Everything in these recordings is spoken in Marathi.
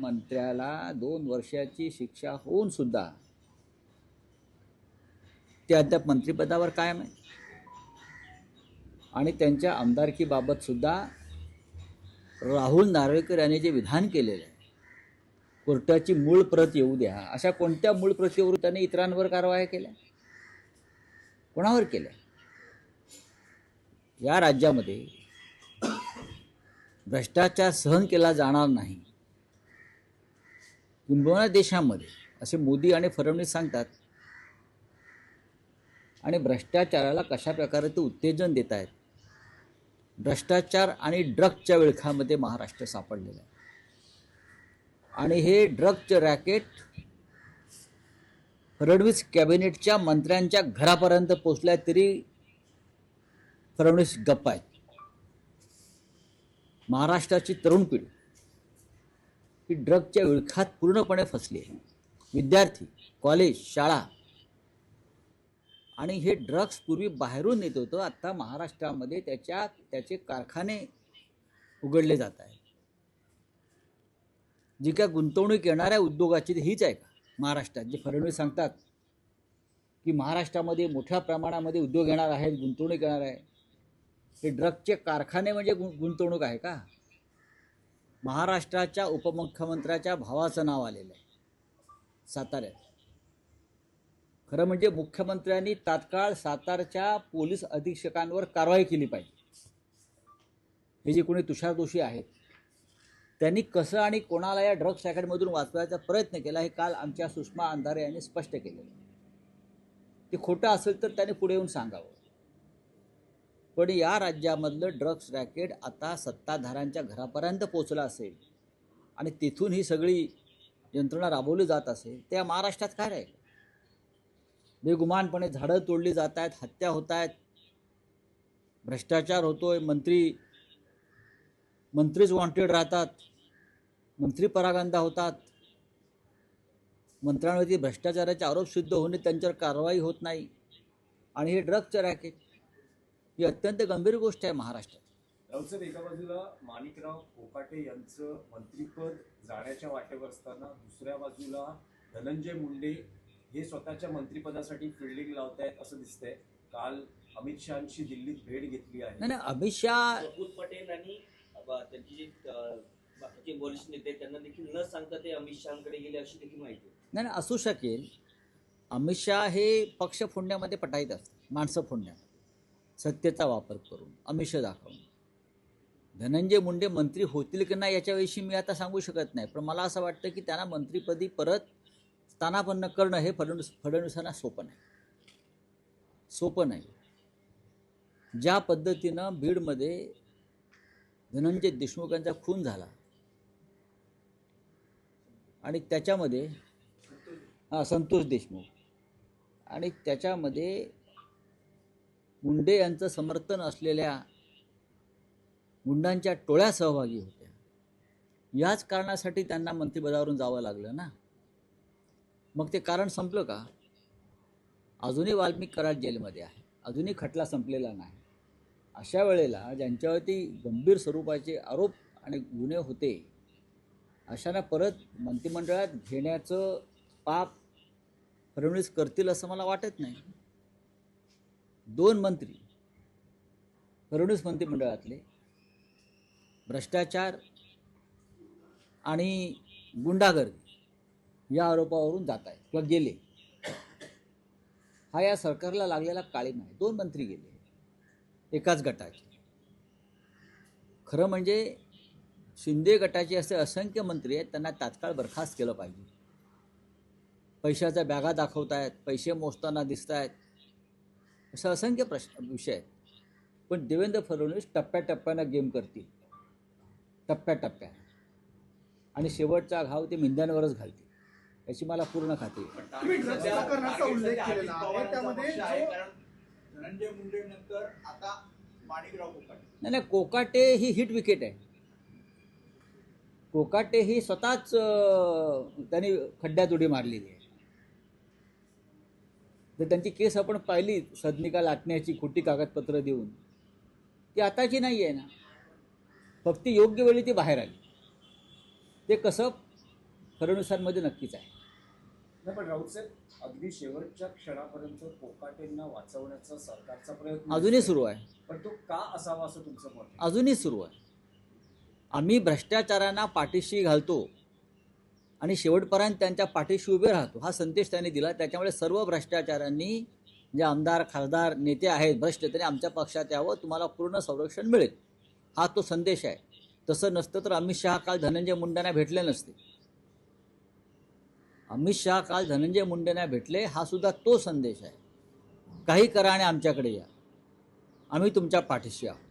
मंत्र्याला 2 वर्षाची शिक्षा होऊन सुद्धा ते अद्याप मंत्रिपदावर कायम आहे. आणि त्यांच्या आमदारकीबाबत सुद्धा राहुल नार्वेकर यांनी जे विधान केलेलं आहे, कोर्टाची मूळ प्रत येऊ द्या, अशा कोणत्या मूळ प्रतीवर त्यांनी इतरांवर कारवाया केल्या? कोणावर केल्या? या राज्यामध्ये भ्रष्टाचार सहन केला जाणार नाही, किंबहुना देशामध्ये, असे मोदी आणि फडणवीस सांगतात. आणि भ्रष्टाचाराला कशा प्रकारे ते उत्तेजन देत आहेत. भ्रष्टाचार आणि ड्रग्जच्या विळखामध्ये महाराष्ट्र सापडलेला आहे. आणि हे ड्रग्जचे रॅकेट फडणवीस कॅबिनेटच्या मंत्र्यांच्या घरापर्यंत पोहोचल्या तरी फडणवीस गप्प आहेत. महाराष्ट्राची तरुण पिढी ही ड्रग्जच्या विळखात पूर्णपणे फसली आहे. विद्यार्थी, कॉलेज, शाळा, आणि हे ड्रग्ज पूर्वी बाहेरून येत होतं, आता महाराष्ट्रामध्ये त्याचे कारखाने उघडले जात आहेत. जी काय गुंतवणूक येणाऱ्या उद्योगाची हीच आहे का महाराष्ट्रात? जे फडणवीस सांगतात की महाराष्ट्रामध्ये मोठ्या प्रमाणामध्ये उद्योग येणार आहेत, गुंतवणूक येणार आहे, हे ड्रग्जचे कारखाने म्हणजे गुंतवणूक आहे का? महाराष्ट्राच्या उपमुख्यमंत्र्याच्या भावाचं नाव आलेलं आहे साताऱ्यात. खरं म्हणजे मुख्यमंत्र्यांनी तात्काळ सातारच्या पोलीस अधीक्षकांवर कारवाई केली पाहिजे. हे जे कोणी तुषार दोषी आहेत त्यांनी कसं आणि कोणाला या ड्रग्ज रॅकेटमधून वाचवायचा प्रयत्न केला हे काल आमच्या सुषमा अंधारे यांनी स्पष्ट केलेलं. ते खोटं असेल तर त्यांनी पुढे येऊन सांगावं. पण या राज्यामधलं ड्रग्ज रॅकेट आता सत्ताधाऱ्यांच्या घरापर्यंत पोचलं असेल आणि तिथून ही सगळी यंत्रणा राबवली जात असेल, त्या महाराष्ट्रात काय राहील? बेगुमानपणे झाडं तोडली जात आहेत, हत्या होत आहेत, भ्रष्टाचार होतोय, मंत्रीच वॉन्टेड राहतात, मंत्री परागंदा होतात, मंत्र्यांवरती भ्रष्टाचाराचे आरोप सिद्ध होणे, त्यांच्यावर कारवाई होत नाही. आणि हे ड्रग्जचं रॅकेट ही अत्यंत गंभीर गोष्ट आहे महाराष्ट्रात. राऊत, एका बाजूला माणिकराव कोकाटे यांचं मंत्रिपद जाण्याच्या वाटेवर असताना दुसऱ्या बाजूला धनंजय मुंडे हे स्वतःच्या मंत्रिपदासाठी फिल्डिंग लावतायत असं दिसतंय. काल अमित शहांची दिल्लीत भेट घेतली आहे. नाही, अमित शहा, प्रफुल्ल पटेल आणि त्यांची जे बाकीचे वरिष्ठ नेते त्यांना देखील न सांगता ते अमित शहांकडे गेले अशी देखील माहिती. नाही, असू शकेल. अमित शहा हे पक्ष फोडण्यामध्ये पटाईत असतात, माणसं फोडण्यात, सत्तेचा वापर करून, आमिष दाखवून. धनंजय मुंडे मंत्री होतील की नाही याच्याविषयी मी आता सांगू शकत नाही, पण मला असं वाटतं की त्यांना मंत्रिपदी परत स्थानापन्न करणं हे फडणवीसांना सोपं नाही. ज्या पद्धतीनं बीडमध्ये धनंजय देशमुख यांचा खून झाला आणि त्याच्यामध्ये संतोष देशमुख, आणि त्याच्यामध्ये मुंडे यांचं समर्थन असलेल्या गुंडांच्या टोळ्या सहभागी होत्या. याच कारणासाठी त्यांना मंत्रिपदावरून जावं लागलं ना. मग ते कारण संपलं का? अजूनही वाल्मिक कराड जेलमध्ये आहे, अजूनही खटला संपलेला नाही. अशा वेळेला ज्यांच्यावरती गंभीर स्वरूपाचे आरोप आणि गुन्हे होते अशांना परत मंत्रिमंडळात घेण्याचं पाप फडणवीस करतील असं मला वाटत नाही. 2 मंत्री फडणवीस मंत्रिमंडळातले भ्रष्टाचार आणि गुंडागर्दी या आरोपावरून जात आहेत किंवा गेले. हा या सरकारला लागलेला काळीमा आहे. 2 मंत्री गेले एकाच गटाचे. खरं म्हणजे शिंदे गटाचे असे असंख्य मंत्री आहेत, त्यांना तात्काळ बरखास्त केलं पाहिजे. पैशाच्या बॅगा दाखवत आहेत, पैसे मोजताना दिसत आहेत, असं असंख्य विषय आहेत. पण देवेंद्र फडणवीस टप्प्याटप्प्यानं गेम करतील, टप्प्याटप्प्यानं, आणि शेवटचा घाव ते मिंद्यांवरच घालतील याची मला पूर्ण खात्री आहे. धनंजय मुंडे नंतर आता माणिकराव कोकाटे. नाही, कोकाटे ही हिट विकेट आहे. कोकाटे ही स्वतःच त्यांनी खड्ड्यात उडी मारलेली आहे. जर त्यांची केस आपण पाहिली, सदनिका लाटण्याची खोटी कागदपत्र देऊन, ती आताची नाही आहे ना, फक्त योग्य वेळी ती बाहेर आली. ते कसं फडणवीसांमध्ये नक्कीच आहे. नाही, पण राऊत साहेब अगदी शेवटच्या क्षणापर्यंत कोकाटेंना वाचवण्याचा सरकारचा प्रयत्न अजूनही दिसतोय. सुरू आहे. पण तो का असावा असं तुमचं मत आहे? अजूनही सुरू आहे. आम्ही भ्रष्टाचारांना पाठीशी घालतो आणि शेवटपर्यंत त्यांच्या पाठीशी उभे राहतो हा संदेश त्यांनी दिला. त्याच्यामुळे सर्व भ्रष्टाचारांनी जे आमदार खासदार नेते आहेत भ्रष्ट त्यांनी आमच्या पक्षात यावं, तुम्हाला पूर्ण संरक्षण मिळेल, हा तो संदेश आहे. तसं नसतं तर अमित शहा काल धनंजय मुंडेंना भेटले नसते. अमित शहा काल धनंजय मुंडेंना भेटले, हा सुद्धा तो संदेश आहे. काही करा आणि आमच्याकडे या, आम्ही तुमच्या पाठीशी आहोत.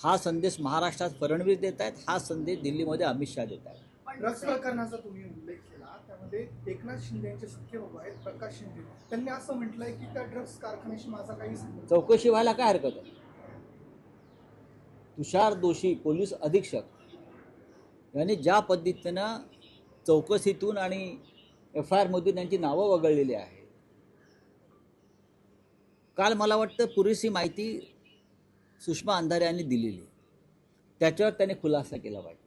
हा संदेश महाराष्ट्रात फडणवीस देत आहेत, हा संदेश दिल्लीमध्ये अमित शहा देत आहेत. ड्रग्स प्रकरणाचा तुम्ही उल्लेख केला, त्यामध्ये एकनाथ शिंदे यांचे सख्खे बाबा आहेत प्रकाश शिंदे, त्यांनी असं म्हटलंय की त्या ड्रग्स कारखान्याशी माझा काही संबंध. चौकशी व्हायला काय हरकत आहे? तुषार दोशी पोलीस अधीक्षक यांनी ज्या पद्धतीनं चौकशीतून आणि FIR मधून त्यांची नावं वगळलेली आहेत, काल मला वाटतं पुरेशी माहिती सुषमा अंधारे यांनी दिलेली, त्याच्यावर त्याने खुलासा केला पाहिजे.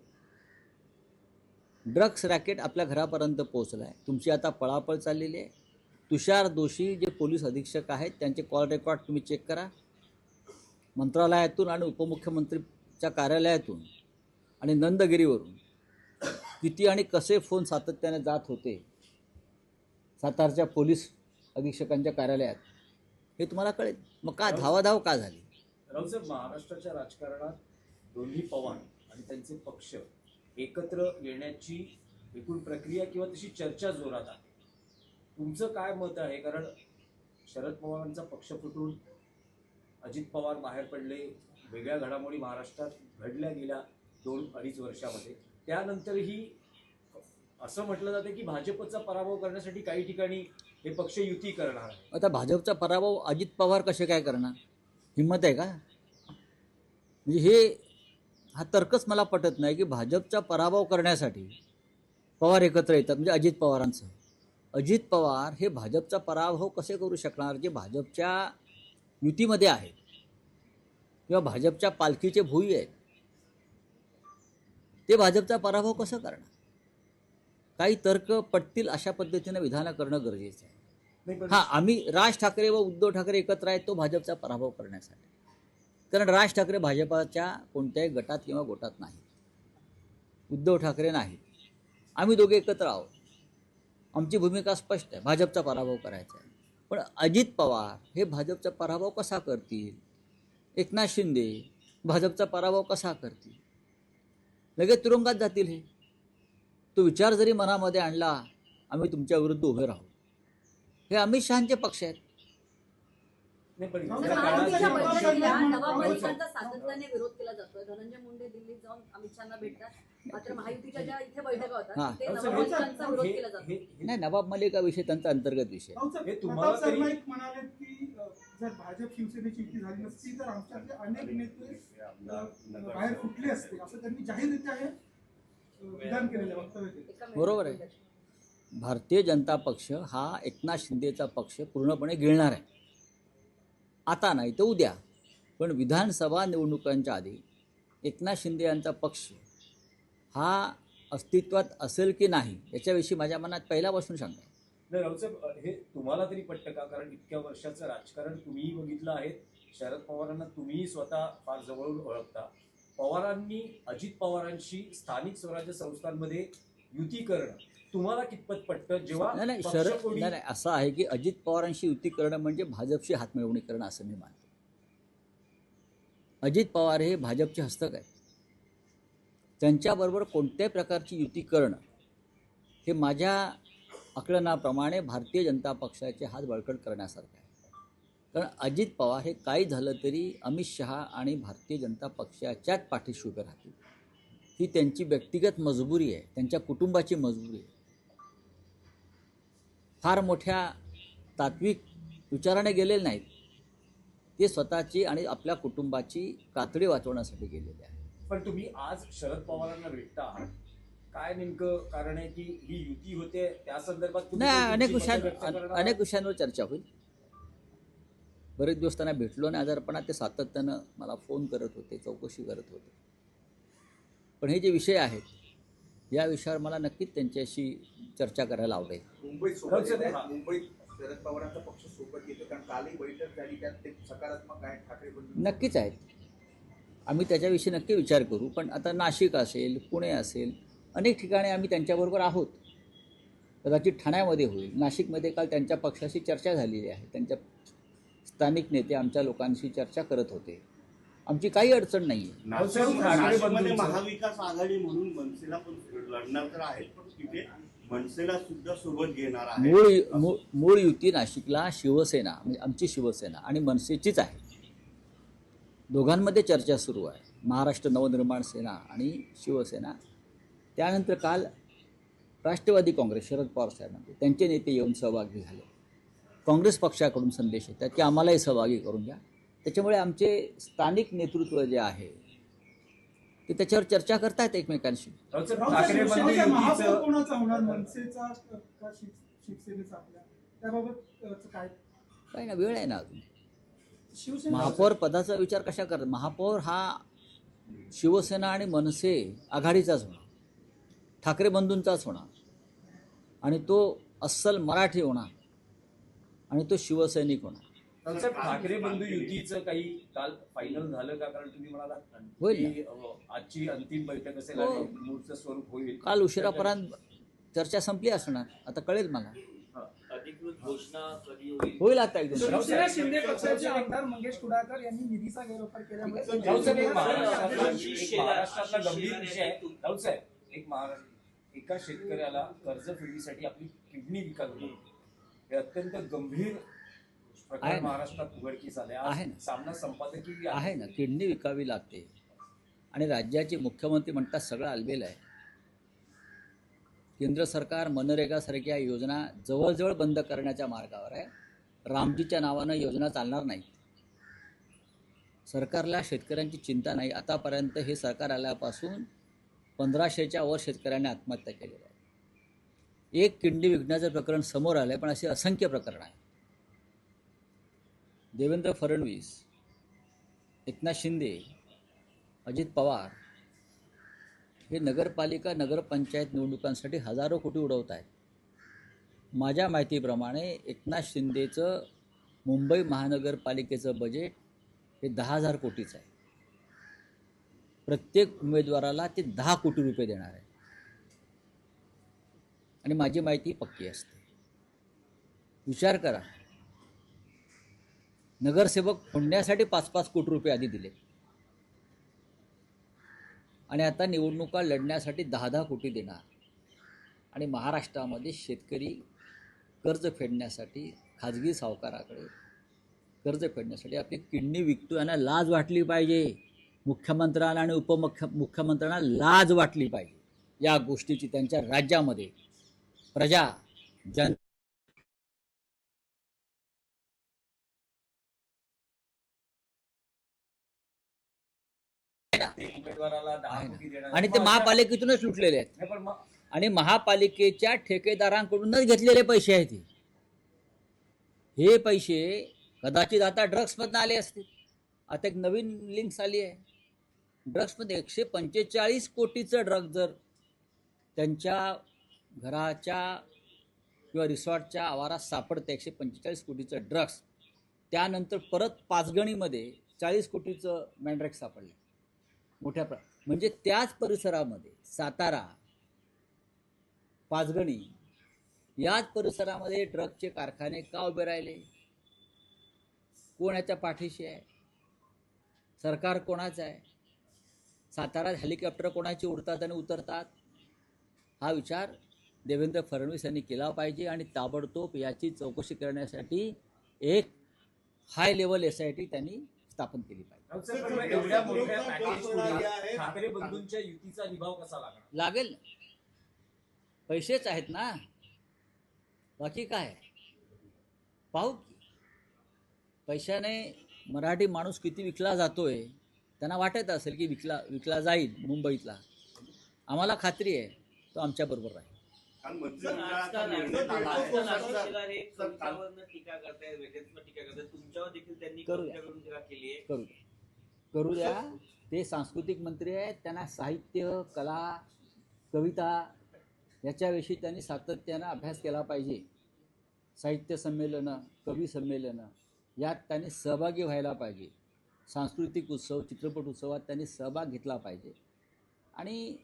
ड्रग्स रॅकेट आपल्या घरापर्यंत पोहोचला आहे, तुमची आता पळापळ चाललेली आहे. तुषार दोशी जे पोलीस अधीक्षक आहेत त्यांचे कॉल रेकॉर्ड तुम्ही चेक करा. मंत्रालयातून आणि उपमुख्यमंत्रीच्या कार्यालयातून आणि नंदगिरीवरून किती आणि कसे फोन सातत्याने जात होते सातारच्या पोलीस अधीक्षकांच्या कार्यालयात, हे तुम्हाला कळेल. मग का धावाधाव का झाली? राऊत साहेब, महाराष्ट्राच्या राजकारणात दोन्ही पवार आणि त्यांचे पक्ष एकत्र येण्याची एकूण प्रक्रिया किंवा तशी चर्चा जोरात आहे. तुमचं काय मत आहे? कारण शरद पवारांचा पक्ष फुटून अजित पवार बाहेर पडले, वेगळ्या घडामोडी महाराष्ट्रात घडल्या गेल्या 2-2.5 वर्षामध्ये. त्यानंतरही असं म्हटलं जातं की भाजपचा पराभव करण्यासाठी काही ठिकाणी हे पक्ष युती करणार आहे. आता भाजपचा पराभव अजित पवार कसे काय करणार? हिंमत आहे का? म्हणजे हा तर्कच मला पटत नाही की भाजपचा पराभव करण्यासाठी पवार एकत्र येतात. म्हणजे अजित पवारांचं, अजित पवार हे भाजपचा पराभव कसे करू शकणार जे भाजपच्या युतीमध्ये आहेत किंवा भाजपच्या पालखीचे भुई आहेत? ते भाजपचा पराभव कसं करणार? काही तर्क पटतील अशा पद्धतीनं विधानं करणं गरजेचं आहे. नाही, पण हां, आम्ही राज ठाकरे व उद्धव ठाकरे एकत्र आहेत तो भाजपचा पराभव करण्यासाठी. कारण राज ठाकरे भाजपाच्या कोणत्याही गटात किंवा गोटात नाही, उद्धव ठाकरे नाही, आम्ही दोघे एकत्र आहोत. आमची भूमिका स्पष्ट आहे, भाजपचा पराभव करायचा आहे. पण अजित पवार हे भाजपचा पराभव कसा करतील? एकनाथ शिंदे भाजपचा पराभव कसा करतील? लगेच तुरुंगात जातील. तो विचार जरी मनामध्ये आणला आम्ही तुमच्या विरुद्ध उभे राहू, हे अमित शहाचे पक्ष आहेत. नाही, पण राऊत इथल्या साहेब, काळात जे राऊत पक्ष- साहेब, नवाब राऊत मलिकांचा सातत्याने विरोध केला जातोय. धनंजय मुंडे दिल्लीत जाऊन अमित शहाना भेटतात, मात्र महायुतीच्या ज्या इथे बैठका हा. होतात ते राऊत नवाब साहेब, मलिकांचा विरोध केला जातो. नाही, नवाब मलिक हा विषय त्यांचा अंतर्गत विषय आहे. राऊत साहेब, हे तुम्हाला प्रताप तरी- सरनाईक म्हणाले की जर भाजप शिवसेनेची युती झाली नसती तर आमच्यातले अनेक नेते बाहेर फुटले असते, असं त्यांनी जाहीररित्या हे विधान केलेलं आहे, वक्तव्य केलं. एका बरोबर आहे. भारतीय जनता पक्ष हा एकनाथ शिंदेचा पक्ष पूर्णपणे गिळणार आहे. आता नाही तर उद्या, पण विधानसभा निवडणुकांच्या आधी एकनाथ शिंदे यांचा पक्ष हा अस्तित्वात असेल की नाही याच्याविषयी माझ्या मनात पहिल्यापासून शंका आहे. नाही, राऊत साहेब, हे तुम्हाला तरी पटतं का? कारण इतक्या वर्षाचं राजकारण तुम्हीही बघितलं आहे. शरद पवारांना तुम्हीही स्वतः फार जवळून ओळखता. पवारांनी अजित पवारांशी स्थानिक स्वराज्य संस्थांमध्ये युती करणं तुम्हाला कितपत पटतं? जेव्हा नाही, पक्ष शरद कोणी- नाही, असं आहे की अजित पवारांशी युती करणं म्हणजे भाजपशी हातमिळवणी करणं असं मी मानतो. अजित पवार हे भाजपचे हस्तक आहेत, त्यांच्याबरोबर कोणत्याही प्रकारची युती करणं हे माझ्या आकलनाप्रमाणे भारतीय जनता पक्षाचे हात बळकट करण्यासारखं आहे. कारण अजित पवार हे काही झालं तरी अमित शहा आणि भारतीय जनता पक्षाच्याच पाठीशी उभे राहतील. ही त्यांची व्यक्तिगत मजबुरी आहे, त्यांच्या कुटुंबाची मजबुरी आहे. फार मोठ्या तात्विक विचाराने गेलेले नाहीत, ते स्वतःची आणि आपल्या कुटुंबाची कातडी वाचवण्यासाठी गेलेले आहे. पण तुम्ही आज शरद पवारांना भेटता, काय नेमकं कारण आहे की ही युती होते त्या संदर्भात तुम्ही नाही, तुमची अनेक मतं व्यक्त करणार आहात? अनेक विषयांवर चर्चा होईल. बरेच दिवस त्यांना भेटलो नाही आजारपणात, ते सातत्यानं मला फोन करत होते, चौकशी करत होते. पण हे जे विषय आहेत या विषयावर मला नक्कीच त्यांच्याशी चर्चा करायला आवडेल. मुंबईत सोबत येत आहेत. मुंबईत शरद पवारांचा पक्ष सोबत येतो, कारण कालही बैठक झाली, त्यात ते सकारात्मक आहे. ठाकरे बंधू नक्कीच आहेत. आम्ही त्याच्याविषयी नक्की विचार करू. पण आता नाशिक असेल, पुणे असेल, अनेक ठिकाणी आम्ही त्यांच्याबरोबर आहोत. कदाचित ठाण्यामध्ये होईल. नाशिकमध्ये काल त्यांच्या पक्षाशी चर्चा झालेली आहे. त्यांच्या स्थानिक नेते आमच्या लोकांशी चर्चा करत होते. आमची काही अडचण नाही आहे. नाशिकमध्ये महाविकास आघाडी म्हणून मनसेला पण लढणार तर आहेत, पण तिथे मनसेला सुद्धा सोबत घेणार आहे. मूळ युती नाशिकला शिवसेना म्हणजे आमची शिवसेना आणि मनसेचीच आहे. दोघांमध्ये चर्चा सुरू आहे. महाराष्ट्र नवनिर्माण सेना आणि शिवसेना. त्यानंतर काल राष्ट्रवादी काँग्रेस शरद पवार साहेबांचे त्यांचे नेते येऊन सहभागी झाले. काँग्रेस पक्षाकडून संदेश येतात की आम्हालाही सहभागी करून घ्या. त्याच्यामुळे आमचे स्थानिक नेतृत्व जे आहे ते त्याच्यावर चर्चा करतायत एकमेकांशी. ठाकरे बंधू महापौर युतीचं कोणाचा होणार, मनसेचा का शिवसेनेचा आपल्या, त्याबाबत काय? काही ना, वेळ आहे ना अजून. शिवसेना महापौर पदाचा विचार कशा करत? महापौर हा शिवसेना आणि मनसे आघाडीचाच होणार, ठाकरे बंधूंचाच होणार आणि तो अस्सल मराठी होणार आणि तो शिवसैनिक होणार. साहेब, ठाकरे बंधू युतीचं काही काल फायनल झालं का? कारण तुम्ही म्हणाला होईल ना. की आजची अंतिम बैठक असेल हो. आणि मूळचं स्वरूप होईल. काल उशिरापर्यंत चर्चा संपली असणार. आता कळेल मला. अधिकृत घोषणा कधी होईल? होईल आता एकदम. शिवसेना शिंदे पक्षाचे आमदार मंगेश कुडाळकर यांनी निधीचा गैरवापर केल्यामुळे राऊत साहेब, एक महाराष्ट्रातला आशिष गंभीर शेलार विषय आहे. राऊत साहेब, एका शेतकऱ्याला कर्जफेडीसाठी आपली किडनी विकावी लागली. हे अत्यंत गंभीर आहे प्रकार ना. महाराष्ट्रात उघडकीस आले. आहे ना. सामना संपादकीय आहे ना, किडनी विकावी लागते आणि राज्याचे मुख्यमंत्री म्हणतात सगळं आलबेल आहे. केंद्र सरकार मनरेगासारख्या योजना जवळजवळ बंद करण्याच्या मार्गावर आहे. रामजीच्या नावानं योजना चालणार नाहीत. सरकारला शेतकऱ्यांची चिंता नाही. आतापर्यंत हे सरकार आल्यापासून 1500च्या वर शेतकऱ्यांनी आत्महत्या केलेल्या आहेत. एक किडनी विकण्याचं प्रकरण समोर आलं आहे, पण असे असंख्य प्रकरण आहे. देवेंद्र फडणवीस, एकनाथ शिंदे, अजित पवार हे नगरपालिका नगरपंचायत निवडणुकांसाठी हजारो कोटी उडवत आहेत. माझ्या माहितीप्रमाणे एकनाथ शिंदेचं मुंबई महानगरपालिकेचं बजेट हे 10,000 कोटीचं आहे. प्रत्येक उमेदवाराला ते 10 कोटी रुपये देणार आहे आणि माझी माहिती पक्की असते. विचार करा, नगरसेवक फोडण्यासाठी 5-5 कोटी रुपये आधी दिले आणि आता निवडणुका लढण्यासाठी 10-10 कोटी देणार. आणि महाराष्ट्रामध्ये शेतकरी कर्ज फेडण्यासाठी खाजगी सावकाराकडे कर्ज फेडण्यासाठी आपली किडनी विकतो. यांना लाज वाटली पाहिजे. मुख्यमंत्र्यांना आणि उपमुख्यमंत्र्यांना लाज वाटली पाहिजे या गोष्टीची. त्यांच्या राज्यामध्ये प्रजा जन उमेदवाराला 10 आहे कोटी ना. देणार. आणि ते महापालिकेतूनच लुटलेले आहेत नाही, पण मग आणि महापालिकेच्या ठेकेदारांकडूनच घेतलेले पैसे आहेत. हे पैसे कदाचित आता ड्रग्समधून आले असतील. आता एक नवीन लिंक्स आली आहे. ड्रग्समध्ये 145 कोटीचं ड्रग्ज जर त्यांच्या घराच्या किंवा रिसॉर्टच्या आवारात सापडतं, 145 कोटीचं ड्रग्स. त्यानंतर परत पाचगणीमध्ये 40 कोटीचं मॅन्ड्रेक्स सापडलं मोठ्या म्हणजे त्याच परिसरामध्ये सातारा, पाचगणी याच परिसरामध्ये ड्रगचे कारखाने का उभे राहिले? कोण याच्या पाठीशी आहे? सरकार कोणाचं आहे? साताऱ्यात हेलिकॉप्टर कोणाची उडतात आणि उतरतात? हा विचार देवेंद्र फडणवीस यांनी केला पाहिजे आणि ताबडतोब याची चौकशी करण्यासाठी एक हाय लेवल SIT त्यांनी स्थापन केली पाहिजे. राऊत साहेब, पण मग एवढ्या मोठ्या पॅकेज पुढे ठाकरे बंधूंच्या युतीचा निभाव कसा लागणार? लागेल. पैसेच आहेत ना, बाकी काय? पाहू की पैशाने मराठी माणूस किती विकला जातोय. त्यांना वाटत असेल की विकला जाईल मुंबईतला. आम्हाला खात्री आहे तो आमच्याबरोबर राहील. कारण पण आजकाल आशिष शेलार हे तुमच्यावरनं टीका करतायत, वेगळ्याच टीका करतायत. तुमच्यावर देखील त्यांनी करूया. करून टीका केली आहे. करू द्या. ते सांस्कृतिक मंत्री आहेत. त्यांना साहित्य, कला कविता याच्याविषयी त्यांनी सातत्यानं अभ्यास केला पाहिजे. साहित्य संमेलनं, कवी संमेलनं यात त्यांनी सहभागी व्हायला पाहिजे. सांस्कृतिक उत्सव, चित्रपट उत्सवात त्यांनी सहभाग घेतला पाहिजे. आणि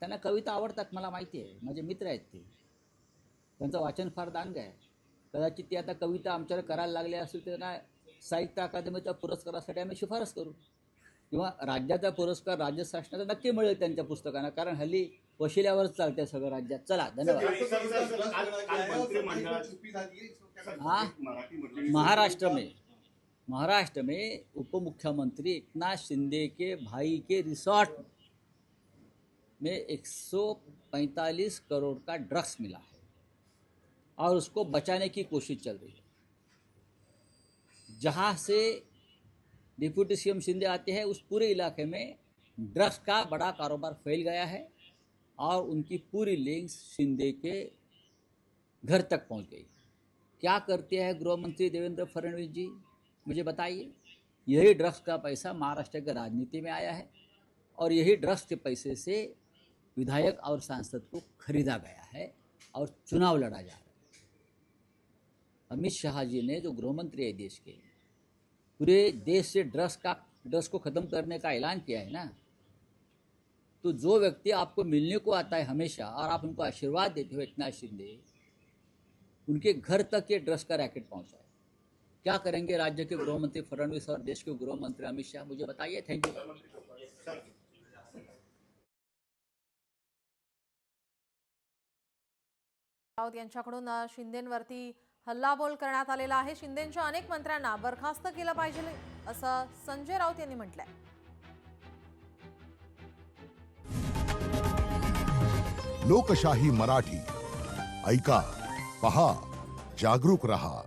त्यांना कविता आवडतात, मला माहिती आहे, माझे मित्र आहेत ते, त्यांचं वाचन फार दांग आहे. कदाचित ते आता कविता आमच्याकडे करायला लागले असेल तर त्यांना साहित्य अकादमीच्या पुरस्कारासाठी आम्ही शिफारस करू, किंवा राज्याचा पुरस्कार राज्य शासनाचा नक्की मिळेल त्यांच्या पुस्तकांना, कारण हल्ली वशिल्यावरच चालते सगळं राज्यात. चला, धन्यवाद. हाँ, महाराष्ट्र में उप मुख्यमंत्री एकनाथ शिंदे के भाई के रिसोर्ट में 145 करोड़ का ड्रग्स मिला है और उसको बचाने की कोशिश चल रही है. जहाँ से डिप्टी सीएम शिंदे आते हैं उस पूरे इलाके में ड्रग्स का बड़ा कारोबार फैल गया है और उनकी पूरी लिंक्स शिंदे के घर तक पहुंच गई. क्या करते हैं गृह मंत्री देवेंद्र फडणवीस जी, मुझे बताइए. यही ड्रग्स का पैसा महाराष्ट्र की राजनीति में आया है और यही ड्रग्स के पैसे से विधायक और सांसद को खरीदा गया है और चुनाव लड़ा जा रहा है. अमित शाह जी ने जो गृह मंत्री है देश के, पूरे देश से ड्रग्स को ख़त्म करने का ऐलान किया है ना, तो जो व्यक्ति आपको मिलने को आता है हमेशा और आप उनको आशीर्वाद देते हो, एकनाथ शिंदे, उनके घर तक ये ड्रग्स का रैकेट पहुंचा है. क्या करेंगे राज्य के गृह मंत्री फडणवीस और देश के गृह मंत्री अमित शाह, मुझे बताइए. Thank you. राऊत यांच्याकडून शिंदेंवरती हल्लाबोल करण्यात आलेला आहे. शिंदेंच्या अनेक मंत्र्यांना बरखास्त केलं पाहिजे असं संजय राऊत यांनी म्हटलंय. लोकशाही मराठी ऐका, पहा, जागरूक रहा.